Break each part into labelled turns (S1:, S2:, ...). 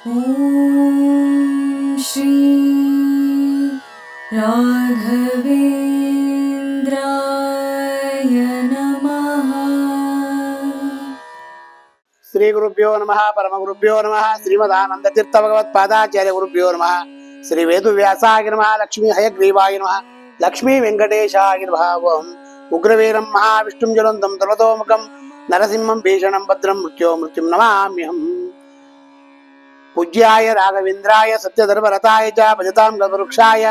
S1: ಓಂ ಶ್ರೀ ರಾಘವೇಂದ್ರಾಯ ನಮಃ.
S2: ಶ್ರೀ ಗುರುಭ್ಯೋ ನಮಃ. ಪರಮ ಗುರುಭ್ಯೋ ನಮಃ. ಶ್ರೀಮದಾನಂದ ತೀರ್ಥ ಭಗವತ್ ಪಾದಾಚಾರ್ಯ ಗುರುಭ್ಯೋ ನಮಃ. ಶ್ರೀ ವೇದವ್ಯಾಸಾಯ ನಮಃ. ಲಕ್ಷ್ಮೀ ಹಯಗ್ರೀವಾಯ ನಮಃ. ಲಕ್ಷ್ಮೀ ವೆಂಕಟೇಶಾಯ ನಮಃ. ಓಂ ಉಗ್ರವೀರಂ ಮಹಾವಿಷ್ಣುಂ ಜ್ವಲಂತಂ ತಲತೋಮುಖಂ ನರಸಿಂಹಂ ಭೀಷಣಂ ಭದ್ರಂ ಮೃತ್ಯುಂ ನಮಾಮ್ಯಹಂ. ಪೂಜ್ಯಾಯ ರಾಘವೇಂದ್ರಾಯ ಸತ್ಯಧರ್ಮರತಾಯ ಚ ಭಜತಾಂ ಗರುಕ್ಷಾಯ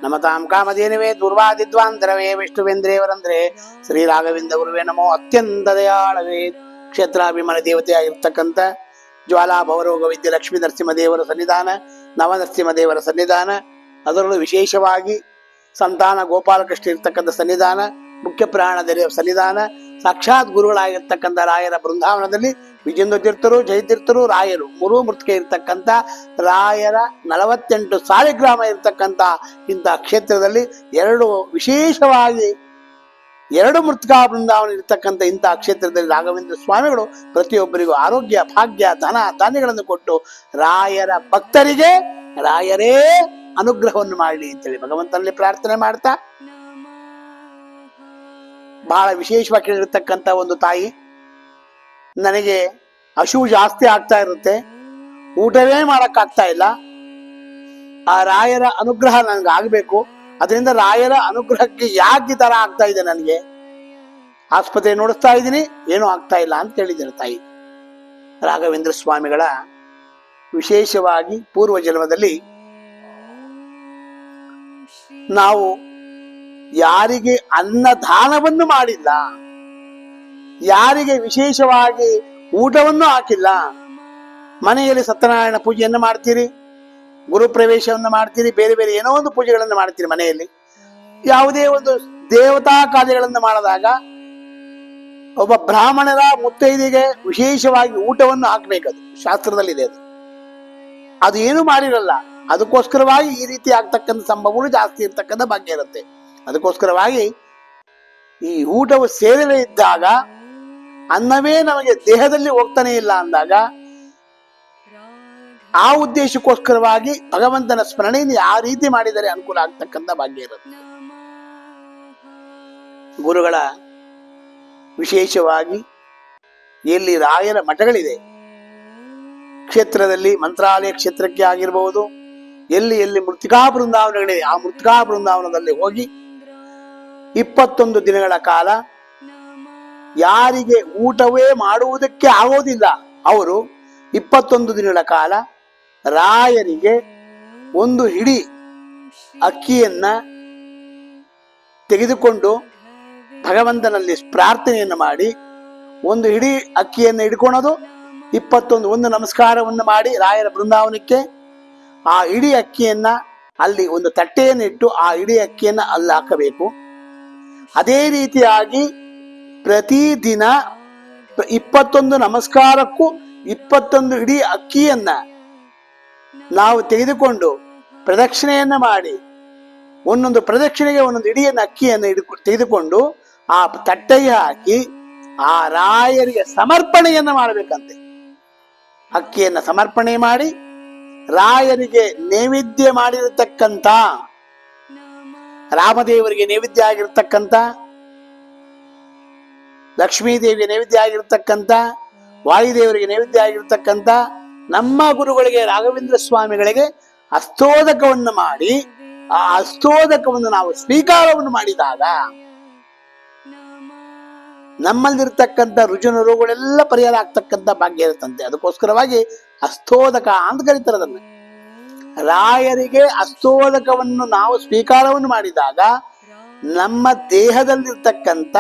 S2: ನಮತಾಂ ಕಾಮಧೇನವೇ ದುರ್ವಾದಿದ್ವಾಂತರವೇ ವಿಷ್ಣುವೇಂದ್ರೇವರಂದ್ರೆ ಶ್ರೀ ರಾಘವೇಂದ್ರ ಗುರುವೇ ನಮೋ. ಅತ್ಯಂತ ದಯಾಳವೇ ಕ್ಷೇತ್ರಾಭಿಮಾನ ದೇವತೆಯಾಗಿರ್ತಕ್ಕಂಥ ಜ್ವಾಲಾ ಭವರೋಗ ವಿದ್ಯೆ ಲಕ್ಷ್ಮೀ ನರಸಿಂಹದೇವರ ಸನ್ನಿಧಾನ, ನವನರಸಿಂಹದೇವರ ಸನ್ನಿಧಾನ, ಅದರಲ್ಲೂ ವಿಶೇಷವಾಗಿ ಸಂತಾನ ಗೋಪಾಲಕೃಷ್ಣ ಇರ್ತಕ್ಕಂಥ ಸನ್ನಿಧಾನ, ಮುಖ್ಯ ಪ್ರಾಣ ದೇವರ ಸನ್ನಿಧಾನ, ಸಾಕ್ಷಾತ್ ಗುರುಗಳಾಗಿರ್ತಕ್ಕಂಥ ರಾಯರ ಬೃಂದಾವನದಲ್ಲಿ ವಿಜೇಂದ್ರ ತೀರ್ಥರು, ಜಯತೀರ್ಥರು, ರಾಯರು ಮೂರೂ ಮೃತಿಕೆ ಇರ್ತಕ್ಕಂಥ ರಾಯರ 48 ಸಾಲಿಗ್ರಾಮ ಇರ್ತಕ್ಕಂಥ ಇಂಥ ಕ್ಷೇತ್ರದಲ್ಲಿ ವಿಶೇಷವಾಗಿ 2 ಮೃತಿಕಾ ಬೃಂದಾವನ ಇರ್ತಕ್ಕಂಥ ಇಂಥ ಕ್ಷೇತ್ರದಲ್ಲಿ ರಾಘವೇಂದ್ರ ಸ್ವಾಮಿಗಳು ಪ್ರತಿಯೊಬ್ಬರಿಗೂ ಆರೋಗ್ಯ, ಭಾಗ್ಯ, ಧನ ಧಾನ್ಯಗಳನ್ನು ಕೊಟ್ಟು ರಾಯರ ಭಕ್ತರಿಗೆ ರಾಯರೇ ಅನುಗ್ರಹವನ್ನು ಮಾಡಲಿ ಅಂತೇಳಿ ಭಗವಂತನಲ್ಲಿ ಪ್ರಾರ್ಥನೆ ಮಾಡ್ತಾ, ಬಹಳ ವಿಶೇಷವಾಗಿ ಕೇಳಿರ್ತಕ್ಕಂಥ ಒಂದು ತಾಯಿ, ನನಗೆ ಹಸಿವು ಜಾಸ್ತಿ ಆಗ್ತಾ ಇರುತ್ತೆ, ಊಟವೇ ಮಾಡಕ್ಕಾಗ್ತಾ ಇಲ್ಲ, ಆ ರಾಯರ ಅನುಗ್ರಹ ನನ್ಗೆ ಆಗ್ಬೇಕು, ಅದರಿಂದ ರಾಯರ ಅನುಗ್ರಹಕ್ಕೆ ಯಾಕೆ ಈ ತರ ಆಗ್ತಾ ಇದೆ, ನನಗೆ ಆಸ್ಪತ್ರೆ ನೋಡಿಸ್ತಾ ಇದ್ದೀನಿ, ಏನೂ ಆಗ್ತಾ ಇಲ್ಲ ಅಂತ ಕೇಳಿದ್ದೇನೆ ತಾಯಿ. ರಾಘವೇಂದ್ರ ಸ್ವಾಮಿಗಳ ವಿಶೇಷವಾಗಿ ಪೂರ್ವ ಜನ್ಮದಲ್ಲಿ ನಾವು ಯಾರಿಗೆ ಅನ್ನದಾನವನ್ನು ಮಾಡಿಲ್ಲ, ಯಾರಿಗೆ ವಿಶೇಷವಾಗಿ ಊಟವನ್ನು ಹಾಕಿಲ್ಲ, ಮನೆಯಲ್ಲಿ ಸತ್ಯನಾರಾಯಣ ಪೂಜೆಯನ್ನು ಮಾಡ್ತೀರಿ, ಗುರು ಪ್ರವೇಶವನ್ನು ಮಾಡ್ತೀರಿ, ಬೇರೆ ಬೇರೆ ಏನೋ ಒಂದು ಪೂಜೆಗಳನ್ನು ಮಾಡ್ತೀರಿ, ಮನೆಯಲ್ಲಿ ಯಾವುದೇ ಒಂದು ದೇವತಾ ಕಾರ್ಯಗಳನ್ನು ಮಾಡಿದಾಗ ಒಬ್ಬ ಬ್ರಾಹ್ಮಣರ ಮುತ್ತೈದೆಗೆ ವಿಶೇಷವಾಗಿ ಊಟವನ್ನು ಹಾಕ್ಬೇಕದು ಶಾಸ್ತ್ರದಲ್ಲಿದೆ. ಅದು ಏನು ಮಾಡಿರಲ್ಲ, ಅದಕ್ಕೋಸ್ಕರವಾಗಿ ಈ ರೀತಿ ಆಗ್ತಕ್ಕಂಥ ಸಂಭವಗಳು ಜಾಸ್ತಿ ಇರ್ತಕ್ಕಂಥ ಭಾಗ್ಯ ಇರುತ್ತೆ. ಅದಕ್ಕೋಸ್ಕರವಾಗಿ ಈ ಊಟವು ಸೇರದೇ ಇದ್ದಾಗ, ಅನ್ನವೇ ನಮಗೆ ದೇಹದಲ್ಲಿ ಹೋಗ್ತಾನೆ ಇಲ್ಲ ಅಂದಾಗ, ಆ ಉದ್ದೇಶಕ್ಕೋಸ್ಕರವಾಗಿ ಭಗವಂತನ ಸ್ಮರಣೆಯನ್ನು ಯಾವ ರೀತಿ ಮಾಡಿದರೆ ಅನುಕೂಲ ಆಗ್ತಕ್ಕಂಥ ಭಾಗ್ಯ ಇರುತ್ತೆ. ಗುರುಗಳ ವಿಶೇಷವಾಗಿ ಎಲ್ಲಿ ರಾಯರ ಮಠಗಳಿದೆ, ಕ್ಷೇತ್ರದಲ್ಲಿ ಮಂತ್ರಾಲಯ ಕ್ಷೇತ್ರಕ್ಕೆ ಆಗಿರಬಹುದು, ಎಲ್ಲಿ ಮೃತ್ತಿಕಾ ಬೃಂದಾವನಗಳಿದೆ, ಆ ಮೃತ್ತಿಕಾ ಬೃಂದಾವನದಲ್ಲಿ ಹೋಗಿ 21 ದಿನಗಳ ಕಾಲ ಯಾರಿಗೆ ಊಟವೇ ಮಾಡುವುದಕ್ಕೆ ಆಗೋದಿಲ್ಲ, ಅವರು 21 ದಿನಗಳ ಕಾಲ ರಾಯರಿಗೆ ಒಂದು ಹಿಡಿ ಅಕ್ಕಿಯನ್ನ ತೆಗೆದುಕೊಂಡು ಭಗವಂತನಲ್ಲಿ ಪ್ರಾರ್ಥನೆಯನ್ನು ಮಾಡಿ, ಒಂದು ಹಿಡಿ ಅಕ್ಕಿಯನ್ನು ಹಿಡ್ಕೊಳೋದು, 21 ನಮಸ್ಕಾರವನ್ನು ಮಾಡಿ ರಾಯರ ಬೃಂದಾವನಕ್ಕೆ ಆ ಇಡೀ ಅಕ್ಕಿಯನ್ನ ಅಲ್ಲಿ ಒಂದು ತಟ್ಟೆಯನ್ನು ಇಟ್ಟು ಆ ಇಡೀ ಅಕ್ಕಿಯನ್ನ ಅಲ್ಲಿ ಹಾಕಬೇಕು. ಅದೇ ರೀತಿಯಾಗಿ ಪ್ರತಿದಿನ 21 ನಮಸ್ಕಾರಕ್ಕೂ 21 ಇಡೀ ಅಕ್ಕಿಯನ್ನ ನಾವು ತೆಗೆದುಕೊಂಡು ಪ್ರದಕ್ಷಿಣೆಯನ್ನ ಮಾಡಿ, ಒಂದೊಂದು ಪ್ರದಕ್ಷಿಣೆಗೆ ಒಂದೊಂದು ಇಡಿಯನ್ನು ಅಕ್ಕಿಯನ್ನು ತೆಗೆದುಕೊಂಡು ಆ ತಟ್ಟೆಗೆ ಹಾಕಿ ಆ ರಾಯರಿಗೆ ಸಮರ್ಪಣೆಯನ್ನ ಮಾಡಬೇಕಂತೆ. ಅಕ್ಕಿಯನ್ನ ಸಮರ್ಪಣೆ ಮಾಡಿ ರಾಯರಿಗೆ ನೈವೇದ್ಯ ಮಾಡಿರತಕ್ಕಂಥ, ರಾಮದೇವರಿಗೆ ನೈವೇದ್ಯ ಆಗಿರ್ತಕ್ಕಂಥ, ಲಕ್ಷ್ಮೀದೇವಿಗೆ ನೈವೇದ್ಯ ಆಗಿರ್ತಕ್ಕಂಥ, ವಾಯುದೇವರಿಗೆ ನೈವೇದ್ಯ ಆಗಿರ್ತಕ್ಕಂಥ ನಮ್ಮ ಗುರುಗಳಿಗೆ ರಾಘವೇಂದ್ರ ಸ್ವಾಮಿಗಳಿಗೆ ಅಸ್ತೋದಕವನ್ನು ಮಾಡಿ, ಆ ಅಸ್ತೋದಕವನ್ನು ನಾವು ಸ್ವೀಕಾರವನ್ನು ಮಾಡಿದಾಗ ನಮ್ಮಲ್ಲಿರ್ತಕ್ಕಂಥ ರುಜಿನ ರೋಗಗಳೆಲ್ಲ ಪರಿಹಾರ ಆಗ್ತಕ್ಕಂಥ ಭಾಗ್ಯ ಇರುತ್ತಂತೆ. ಅದಕ್ಕೋಸ್ಕರವಾಗಿ ಅಸ್ತೋದಕ ಅಂತ ಕರೀತಾರೆ ಅದನ್ನು. ರಾಯರಿಗೆ ಅಸ್ತೋದಕವನ್ನು ನಾವು ಸ್ವೀಕಾರವನ್ನು ಮಾಡಿದಾಗ ನಮ್ಮ ದೇಹದಲ್ಲಿರ್ತಕ್ಕಂಥ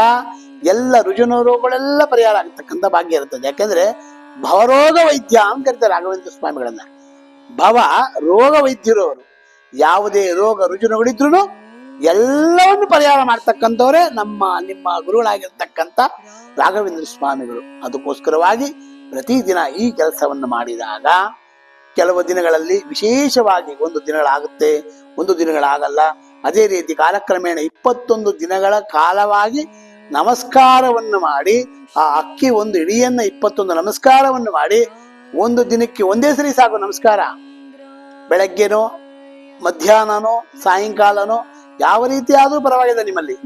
S2: ಎಲ್ಲ ರುಜಿನ ರೋಗಗಳೆಲ್ಲ ಪರಿಹಾರ ಆಗ್ತಕ್ಕಂಥ ಭಾಗ್ಯ ಇರುತ್ತದೆ. ಯಾಕಂದ್ರೆ ಭವರೋಗ ವೈದ್ಯ ಅಂತ ಕರೀತಾರೆ ರಾಘವೇಂದ್ರ ಸ್ವಾಮಿಗಳನ್ನ. ಭವ ರೋಗ ವೈದ್ಯರು ಅವರು. ಯಾವುದೇ ರೋಗ ರುಜಿನಗಳಿದ್ರು ಎಲ್ಲವನ್ನು ಪರಿಹಾರ ಮಾಡ್ತಕ್ಕಂಥವರೇ ನಿಮ್ಮ ಗುರುಗಳಾಗಿರ್ತಕ್ಕಂಥ ರಾಘವೇಂದ್ರ ಸ್ವಾಮಿಗಳು. ಅದಕ್ಕೋಸ್ಕರವಾಗಿ ಪ್ರತಿದಿನ ಈ ಕೆಲಸವನ್ನು ಮಾಡಿದಾಗ ಕೆಲವು ದಿನಗಳಲ್ಲಿ ವಿಶೇಷವಾಗಿ 1 ದಿನಗಳಾಗುತ್ತೆ, 1 ದಿನಗಳಾಗಲ್ಲ. ಅದೇ ರೀತಿ ಕಾಲಕ್ರಮೇಣ 21 ದಿನಗಳ ಕಾಲವಾಗಿ ನಮಸ್ಕಾರವನ್ನು ಮಾಡಿ, ಆ ಅಕ್ಕಿ ಒಂದು ಇಡಿಯನ್ನ 21 ನಮಸ್ಕಾರವನ್ನು ಮಾಡಿ ಒಂದು ದಿನಕ್ಕೆ ಒಂದೇ ಸರಿ ಸಾಕು ನಮಸ್ಕಾರ. ಬೆಳಗ್ಗೆನೋ ಮಧ್ಯಾಹ್ನನೋ ಸಾಯಂಕಾಲನೋ ಯಾವ ರೀತಿ ಆದರೂ ಪರವಾಗಿಲ್ಲ,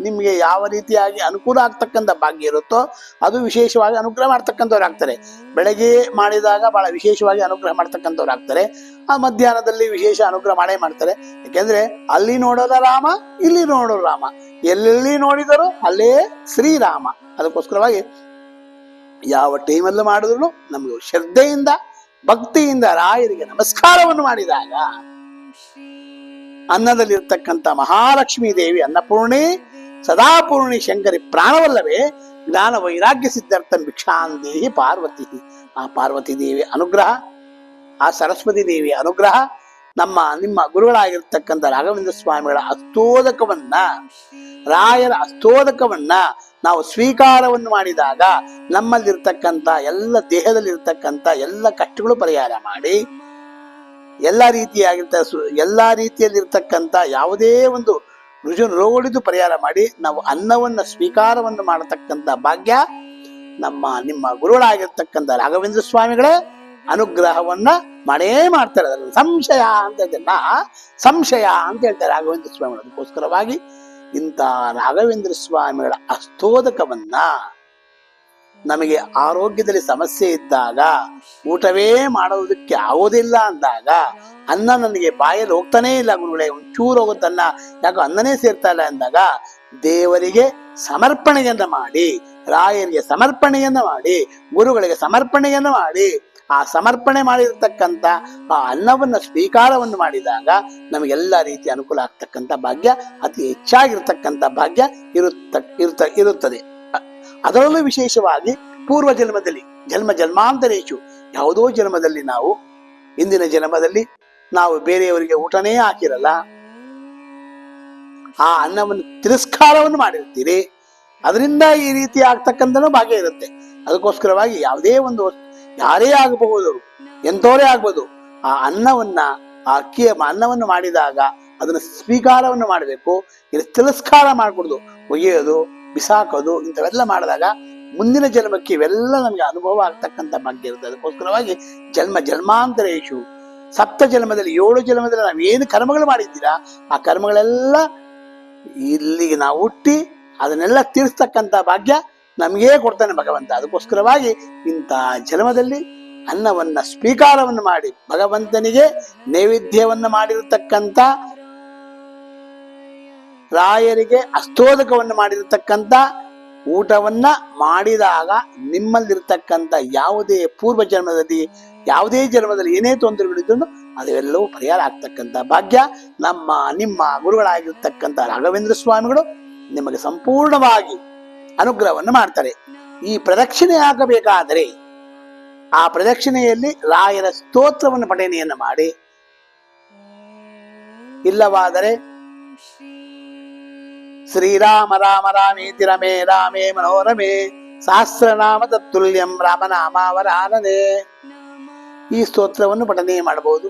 S2: ನಿಮಗೆ ಯಾವ ರೀತಿಯಾಗಿ ಅನುಕೂಲ ಆಗ್ತಕ್ಕಂಥ ಭಾಗ್ಯ ಇರುತ್ತೋ ಅದು ವಿಶೇಷವಾಗಿ ಅನುಗ್ರಹ ಮಾಡ್ತಕ್ಕಂಥವ್ರು ಆಗ್ತಾರೆ. ಬೆಳಗ್ಗೆ ಮಾಡಿದಾಗ ಬಹಳ ವಿಶೇಷವಾಗಿ ಅನುಗ್ರಹ ಮಾಡ್ತಕ್ಕಂಥವ್ರು ಆಗ್ತಾರೆ. ಆ ಮಧ್ಯಾಹ್ನದಲ್ಲಿ ವಿಶೇಷ ಅನುಗ್ರಹ ಮಾಡೇ ಮಾಡ್ತಾರೆ. ಯಾಕೆಂದ್ರೆ ಅಲ್ಲಿ ನೋಡೋದ ರಾಮ, ಇಲ್ಲಿ ನೋಡೋದು ರಾಮ, ಎಲ್ಲೆಲ್ಲಿ ನೋಡಿದರೂ ಅಲ್ಲೇ ಶ್ರೀರಾಮ. ಅದಕ್ಕೋಸ್ಕರವಾಗಿ ಯಾವ ಟೈಮಲ್ಲೂ ಮಾಡಿದ್ರು ನಮ್ಗೆ ಶ್ರದ್ಧೆಯಿಂದ ಭಕ್ತಿಯಿಂದ ರಾಯರಿಗೆ ನಮಸ್ಕಾರವನ್ನು ಮಾಡಿದಾಗ ಅನ್ನದಲ್ಲಿರ್ತಕ್ಕಂಥ ಮಹಾಲಕ್ಷ್ಮೀ ದೇವಿ ಅನ್ನಪೂರ್ಣಿ ಸದಾಪೂರ್ಣಿ ಶಂಕರಿ ಪ್ರಾಣವಲ್ಲವೇ ಜ್ಞಾನ ವೈರಾಗ್ಯ ಸಿದ್ಧಾರ್ಥ ಭಿಕ್ಷಾಂದೇಹಿ ಪಾರ್ವತಿ. ಆ ಪಾರ್ವತಿ ದೇವಿ ಅನುಗ್ರಹ, ಆ ಸರಸ್ವತಿ ದೇವಿಯ ಅನುಗ್ರಹ, ನಿಮ್ಮ ಗುರುಗಳಾಗಿರ್ತಕ್ಕಂಥ ರಾಘವೇಂದ್ರ ಸ್ವಾಮಿಗಳ ಅಸ್ತೋದಕವನ್ನ, ರಾಯರ ಅಸ್ತೋದಕವನ್ನ ನಾವು ಸ್ವೀಕಾರವನ್ನು ಮಾಡಿದಾಗ ನಮ್ಮಲ್ಲಿರ್ತಕ್ಕಂಥ ದೇಹದಲ್ಲಿ ಇರ್ತಕ್ಕಂಥ ಎಲ್ಲ ಕಷ್ಟಗಳು ಪರಿಹಾರ ಮಾಡಿ, ಎಲ್ಲ ರೀತಿಯಲ್ಲಿರ್ತಕ್ಕಂಥ ಯಾವುದೇ ಒಂದು ರೋಗಗಳಿದ್ದು ಪರಿಹಾರ ಮಾಡಿ ನಾವು ಅನ್ನವನ್ನ ಸ್ವೀಕಾರವನ್ನು ಮಾಡತಕ್ಕಂಥ ಭಾಗ್ಯ ನಿಮ್ಮ ಗುರುಗಳಾಗಿರ್ತಕ್ಕಂಥ ರಾಘವೇಂದ್ರ ಸ್ವಾಮಿಗಳೇ ಅನುಗ್ರಹವನ್ನ ಮಾಡೇ ಮಾಡ್ತಾರೆ. ಅದರಲ್ಲಿ ಸಂಶಯ ಅಂತ ಹೇಳ್ತಾರೆ, ಸಂಶಯ ಅಂತ ಹೇಳ್ತಾರೆ ರಾಘವೇಂದ್ರ ಸ್ವಾಮಿಗಳು. ಅದಕ್ಕೋಸ್ಕರವಾಗಿ ಇಂಥ ರಾಘವೇಂದ್ರ ಸ್ವಾಮಿಗಳ ಅಸ್ತೋದಕವನ್ನ ನಮಗೆ ಆರೋಗ್ಯದಲ್ಲಿ ಸಮಸ್ಯೆ ಇದ್ದಾಗ, ಊಟವೇ ಮಾಡೋದಕ್ಕೆ ಆಗೋದಿಲ್ಲ ಅಂದಾಗ, ಅನ್ನ ನನಗೆ ಬಾಯಲ್ಲಿ ಹೋಗ್ತಾನೇ ಇಲ್ಲ ಗುರುಗಳೇ, ಒಂಚೂರು ಹೋಗುತ್ತನ್ನ, ಯಾಕೋ ಅನ್ನನೇ ಸೇರ್ತಾ ಇಲ್ಲ ಅಂದಾಗ ದೇವರಿಗೆ ಸಮರ್ಪಣೆಯನ್ನ ಮಾಡಿ, ರಾಯರಿಗೆ ಸಮರ್ಪಣೆಯನ್ನ ಮಾಡಿ, ಗುರುಗಳಿಗೆ ಸಮರ್ಪಣೆಯನ್ನ ಮಾಡಿ, ಆ ಸಮರ್ಪಣೆ ಮಾಡಿರ್ತಕ್ಕಂಥ ಆ ಅನ್ನವನ್ನ ಸ್ವೀಕಾರವನ್ನು ಮಾಡಿದಾಗ ನಮಗೆಲ್ಲ ರೀತಿಯ ಅನುಕೂಲ ಆಗ್ತಕ್ಕಂಥ ಭಾಗ್ಯ, ಅತಿ ಹೆಚ್ಚಾಗಿರ್ತಕ್ಕಂಥ ಭಾಗ್ಯ ಇರುತ್ತದೆ. ಅದರಲ್ಲೂ ವಿಶೇಷವಾಗಿ ಪೂರ್ವ ಜನ್ಮದಲ್ಲಿ, ಜನ್ಮಾಂತರೇಶು, ಯಾವುದೋ ಜನ್ಮದಲ್ಲಿ ನಾವು, ಇಂದಿನ ಜನ್ಮದಲ್ಲಿ ನಾವು ಬೇರೆಯವರಿಗೆ ಊಟನೇ ಹಾಕಿರಲ್ಲ, ಆ ಅನ್ನವನ್ನು ತಿರಸ್ಕಾರವನ್ನು ಮಾಡಿರ್ತೀರಿ, ಅದರಿಂದ ಈ ರೀತಿ ಆಗ್ತಕ್ಕಂಥನೂ ಭಾಗ್ಯ ಇರುತ್ತೆ. ಅದಕ್ಕೋಸ್ಕರವಾಗಿ ಯಾವುದೇ ಒಂದು ಯಾರೇ ಆಗಬಹುದು, ಎಂಥವರೇ ಆಗ್ಬೋದು, ಆ ಅನ್ನವನ್ನ, ಆ ಅನ್ನವನ್ನು ಮಾಡಿದಾಗ ಅದನ್ನ ಸ್ವೀಕಾರವನ್ನು ಮಾಡಬೇಕು. ಇದು ತಿರಸ್ಕಾರ ಮಾಡ್ಕೊಡುದು, ಒಯ್ಯೋದು, ಬಿಸಾಕೋದು, ಇಂಥವೆಲ್ಲ ಮಾಡಿದಾಗ ಮುಂದಿನ ಜನ್ಮಕ್ಕೆ ಇವೆಲ್ಲ ನಮಗೆ ಅನುಭವ ಆಗ್ತಕ್ಕಂಥ ಭಾಗ್ಯ ಇರುತ್ತೆ. ಅದಕ್ಕೋಸ್ಕರವಾಗಿ ಜನ್ಮಾಂತರೇಶು, 7 ಜನ್ಮದಲ್ಲಿ 7 ಜನ್ಮದಲ್ಲಿ ನಾವು ಏನು ಕರ್ಮಗಳು ಮಾಡಿದ್ದೀರಾ ಆ ಕರ್ಮಗಳೆಲ್ಲ ಇಲ್ಲಿಗೆ ನಾವು ಹುಟ್ಟಿ ಅದನ್ನೆಲ್ಲ ತೀರಿಸ್ತಕ್ಕಂಥ ಭಾಗ್ಯ ನಮಗೇ ಕೊಡ್ತಾನೆ ಭಗವಂತ. ಅದಕ್ಕೋಸ್ಕರವಾಗಿ ಇಂಥ ಜನ್ಮದಲ್ಲಿ ಅನ್ನವನ್ನ ಸ್ವೀಕಾರವನ್ನು ಮಾಡಿ ಭಗವಂತನಿಗೆ ನೈವೇದ್ಯವನ್ನು ಮಾಡಿರತಕ್ಕಂಥ, ರಾಯರಿಗೆ ಅಸ್ತೋದಕವನ್ನು ಮಾಡಿರತಕ್ಕಂಥ ಊಟವನ್ನ ಮಾಡಿದಾಗ ನಿಮ್ಮಲ್ಲಿರ್ತಕ್ಕಂಥ ಯಾವುದೇ ಪೂರ್ವ ಜನ್ಮದಲ್ಲಿ, ಯಾವುದೇ ಜನ್ಮದಲ್ಲಿ ಏನೇ ತೊಂದರೆಗಳಿದ್ರು ಅದೆಲ್ಲವೂ ಪರಿಹಾರ ಆಗ್ತಕ್ಕಂಥ ಭಾಗ್ಯ ನಿಮ್ಮ ಗುರುಗಳಾಗಿರ್ತಕ್ಕಂಥ ರಾಘವೇಂದ್ರ ಸ್ವಾಮಿಗಳು ನಿಮಗೆ ಸಂಪೂರ್ಣವಾಗಿ ಅನುಗ್ರಹವನ್ನು ಮಾಡ್ತಾರೆ. ಈ ಪ್ರದಕ್ಷಿಣೆ ಆಗಬೇಕಾದರೆ ಆ ಪ್ರದಕ್ಷಿಣೆಯಲ್ಲಿ ರಾಯರ ಸ್ತೋತ್ರವನ್ನು ಪಠನೆಯನ್ನು ಮಾಡಿ, ಇಲ್ಲವಾದರೆ ಶ್ರೀರಾಮ ರಾಮ ರಾಮೇತಿ ರಮೇ ರಾಮೇ ಮನೋರಮೇ ಸಹಸ್ರನಾಮ ತತ್ತುಲ್ಯಂ ರಾಮನಾಮಾವರಾನನೆ, ಈ ಸ್ತೋತ್ರವನ್ನು ಪಠನೆ ಮಾಡಬಹುದು.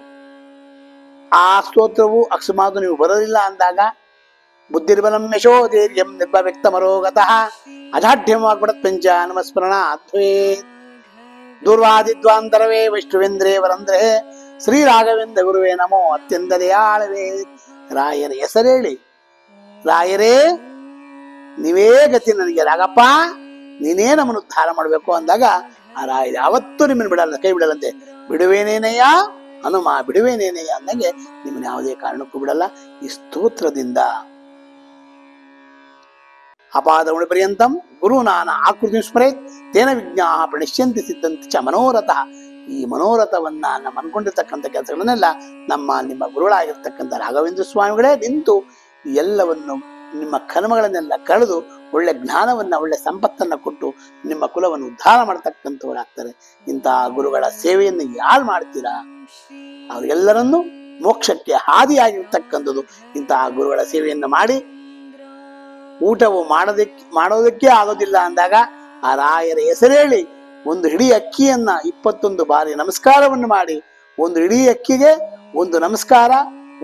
S2: ಆ ಸ್ತೋತ್ರವು ಅಕಸ್ಮಾತ್ ನೀವು ಬರೋದಿಲ್ಲ ಅಂದಾಗ ಬುದ್ಧಿರ್ಬಲಂ ಯಶೋಧೈರ್ಯಂ ನಿರ್ಭವ್ಯಕ್ತ ಮರೋಗತಃ ಅಜಾಢ್ಯಂ ವಾಗ್ಬಡತ್ಪಂಚ ನಮಸ್ಮರಣಾತ್ವೇ ದೂರ್ವಾದಿದ್ವಾಂತರವೇ ವೈಷ್ಣವೇಂದ್ರೇ ವರಂದ್ರೇ ಶ್ರೀ ರಾಘವೇಂದ್ರ ಗುರುವೇ ನಮೋ ಅತ್ಯಂತ ದಯಾಳವೇ. ರಾಯರ ಹೆಸರೇಳಿ, ರಾಯರೇ ನೀವೇ ಗತಿ ನನಗೆ, ರಾಗಪ್ಪ ನೀನೇ ನಮ್ಮನ್ನು ಉದ್ಧಾರ ಮಾಡಬೇಕು ಅಂದಾಗ ಆ ರಾಯರು ಯಾವತ್ತೂ ನಿಮ್ಮನ್ನು ಬಿಡಲ್ಲ, ಕೈ ಬಿಡಲ್ಲಂತೆ. ಬಿಡುವೇನೇನಯ್ಯ ಹನುಮ, ಬಿಡುವೇನೇನಯ್ಯ ಅಂದಂಗೆ ನಿಮ್ಮನ್ನು ಯಾವುದೇ ಕಾರಣಕ್ಕೂ ಬಿಡಲ್ಲ. ಈ ಸ್ತೋತ್ರದಿಂದ ಅಪಾದವಳು ಪರ್ಯಂತಂ ಗುರುನಾನ ಆಕೃತಿ ಸ್ಮರೇತ್ ತೇನ ವಿಜ್ಞಾ ಪ್ರಣಶ್ಯಂತಿ ಸಿದ್ಧಂತ ಚ ಮನೋರಥ. ಈ ಮನೋರಥವನ್ನ ನಮ್ಮ ಅನ್ಕೊಂಡಿರ್ತಕ್ಕಂಥ ಕೆಲಸಗಳನ್ನೆಲ್ಲ ನಿಮ್ಮ ಗುರುಗಳಾಗಿರ್ತಕ್ಕಂಥ ರಾಘವೇಂದ್ರ ಸ್ವಾಮಿಗಳೇ ನಿಂತು ಎಲ್ಲವನ್ನು ನಿಮ್ಮ ಕರ್ಮಗಳನ್ನೆಲ್ಲ ಕಳೆದು ಒಳ್ಳೆ ಜ್ಞಾನವನ್ನ, ಒಳ್ಳೆ ಸಂಪತ್ತನ್ನ ಕೊಟ್ಟು ನಿಮ್ಮ ಕುಲವನ್ನು ಉದ್ಧಾರ ಮಾಡತಕ್ಕಂಥವರಾಗ್ತಾರೆ. ಇಂತಹ ಗುರುಗಳ ಸೇವೆಯನ್ನು ಯಾರು ಮಾಡ್ತೀರಾ ಅವರೆಲ್ಲರನ್ನೂ ಮೋಕ್ಷಕ್ಕೆ ಹಾದಿಯಾಗಿರ್ತಕ್ಕಂಥದ್ದು ಇಂತಹ ಗುರುಗಳ ಸೇವೆಯನ್ನು ಮಾಡಿ. ಊಟವು ಮಾಡೋದಕ್ಕೆ ಆಗೋದಿಲ್ಲ ಅಂದಾಗ ಆ ರಾಯರ ಹೆಸರೇಳಿ ಒಂದು ಇಡೀ ಅಕ್ಕಿಯನ್ನ 21 ಬಾರಿ ನಮಸ್ಕಾರವನ್ನು ಮಾಡಿ, ಒಂದು ಇಡೀ ಅಕ್ಕಿಗೆ ಒಂದು ನಮಸ್ಕಾರ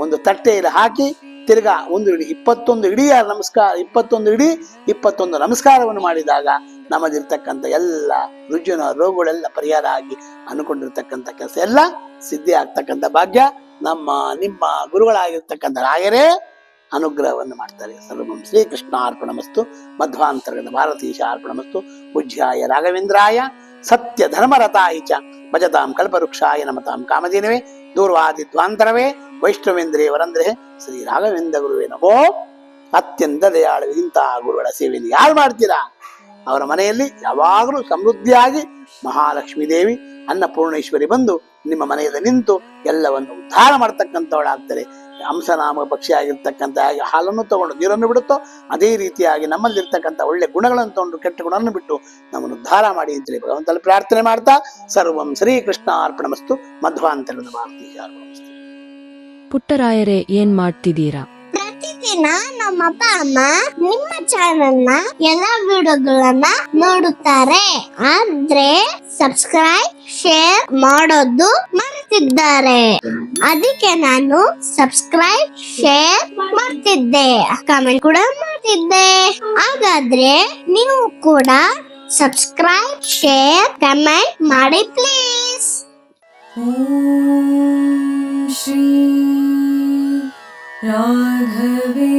S2: ಒಂದು ತಟ್ಟೆಯಲ್ಲಿ ಹಾಕಿ ತಿರ್ಗಾ ಒಂದು ಇಡಿ 21 ಇಡಿಯ ನಮಸ್ಕಾರ, 21 ಇಡಿ 21 ನಮಸ್ಕಾರವನ್ನು ಮಾಡಿದಾಗ ನಮ್ಮದಿರ್ತಕ್ಕಂಥ ಎಲ್ಲ ರುಜಿನ ರೋಗಗಳೆಲ್ಲ ಪರಿಹಾರ ಆಗಿ ಅನ್ಕೊಂಡಿರ್ತಕ್ಕಂಥ ಕೆಲಸ ಎಲ್ಲ ಸಿದ್ಧಿ ಆಗ್ತಕ್ಕಂಥ ಭಾಗ್ಯ ನಮ್ಮ ನಿಮ್ಮ ಗುರುಗಳಾಗಿರ್ತಕ್ಕಂಥ ರಾಯರೇ ಅನುಗ್ರಹವನ್ನು ಮಾಡ್ತಾರೆ. ಸರ್ವಂ ಶ್ರೀಕೃಷ್ಣಾರ್ಪಣಮಸ್ತು. ಮಧ್ವಾಂತರ್ಗತ ಭಾರತೀಶ ಅರ್ಪಣಮಸ್ತು. ಪೂಜ್ಯಾಯ ರಾಘವೇಂದ್ರಾಯ ಸತ್ಯ ಧರ್ಮರತಾಯ ಚ ಭಜತಾಂ ಕಲ್ಪವೃಕ್ಷಾಯ ನಮತಾಂ ಕಾಮಧೇನವೇ ದೂರ್ವಾದಿದ್ವಾಂತರವೇ ವೈಷ್ಣವೇಂದ್ರೇ ವರಂದ್ರೆ ಶ್ರೀ ರಾಘವೇಂದ್ರ ಗುರುವೇ ನಮೋ. ಅತ್ಯಂತ ದಯಾಳು ಇಂತಹ ಗುರುಗಳ ಸೇವೆಯನ್ನು ಯಾರು ಮಾಡ್ತೀರಾ ಅವರ ಮನೆಯಲ್ಲಿ ಯಾವಾಗಲೂ ಸಮೃದ್ಧಿಯಾಗಿ ಮಹಾಲಕ್ಷ್ಮೀ ದೇವಿ ಅನ್ನಪೂರ್ಣೇಶ್ವರಿ ಬಂದು ನಿಮ್ಮ ಮನೆಯಲ್ಲಿ ನಿಂತು ಎಲ್ಲವನ್ನು ಉದ್ಧಾರ ಮಾಡತಕ್ಕಂಥವಳಾಗ್ತಾರೆ. ಹಂಸನಾಮ ಪಕ್ಷಿ ಆಗಿರ್ತಕ್ಕಂಥ ಹಾಲನ್ನು ತಗೊಂಡು ನೀರನ್ನು ಬಿಡುತ್ತೋ ಅದೇ ರೀತಿಯಾಗಿ ನಮ್ಮಲ್ಲಿರ್ತಕ್ಕಂಥ ಒಳ್ಳೆ ಗುಣಗಳನ್ನು ತಗೊಂಡು ಕೆಟ್ಟ ಗುಣವನ್ನು ಬಿಟ್ಟು ನಮ್ಮನ್ನು ಉದ್ಧಾರ ಮಾಡಿ ಅಂತೇಳಿ ಭಗವಂತನಲ್ಲಿ ಪ್ರಾರ್ಥನೆ ಮಾಡ್ತಾ ಸರ್ವಂ ಶ್ರೀಕೃಷ್ಣ ಅರ್ಪಣಮಸ್ತು. ಮಧ್ವಾಂತರದ ಭಾರತೀಯ ಅರ್ಪಣಮಸ್ತು.
S3: ಪುಟ್ಟರಾಯರೇ, ಏನ್ ಮಾಡ್ತಿದ್ದೀರಾ?
S4: ಪ್ರತಿದಿನ ನಮ್ಮ ಅಪ್ಪ ಅಮ್ಮ ನಿಮ್ಮ ಚಾನೆಲ್ ನ ಎಲ್ಲಾ ವಿಡಿಯೋಗಳನ್ನ ನೋಡುತ್ತಾರೆ, ಆದ್ರೆ ಸಬ್ಸ್ಕ್ರೈಬ್ ಶೇರ್ ಮಾಡೋದು ಮರೆತಿದ್ದಾರೆ. ಅದಕ್ಕೆ ನಾನು ಸಬ್ಸ್ಕ್ರೈಬ್ ಶೇರ್ ಮಾಡ್ತಿದ್ದೆ, ಕಮೆಂಟ್ ಕೂಡ ಮಾಡ್ತಿದ್ದೆ. ಹಾಗಾದ್ರೆ ನೀವು ಕೂಡ ಸಬ್ಸ್ಕ್ರೈಬ್ ಶೇರ್ ಕಮೆಂಟ್ ಮಾಡಿ ಪ್ಲೀಸ್.
S1: ಓಂ ಶ್ರೀ ರಾಘವೇಂದ್ರಾಯ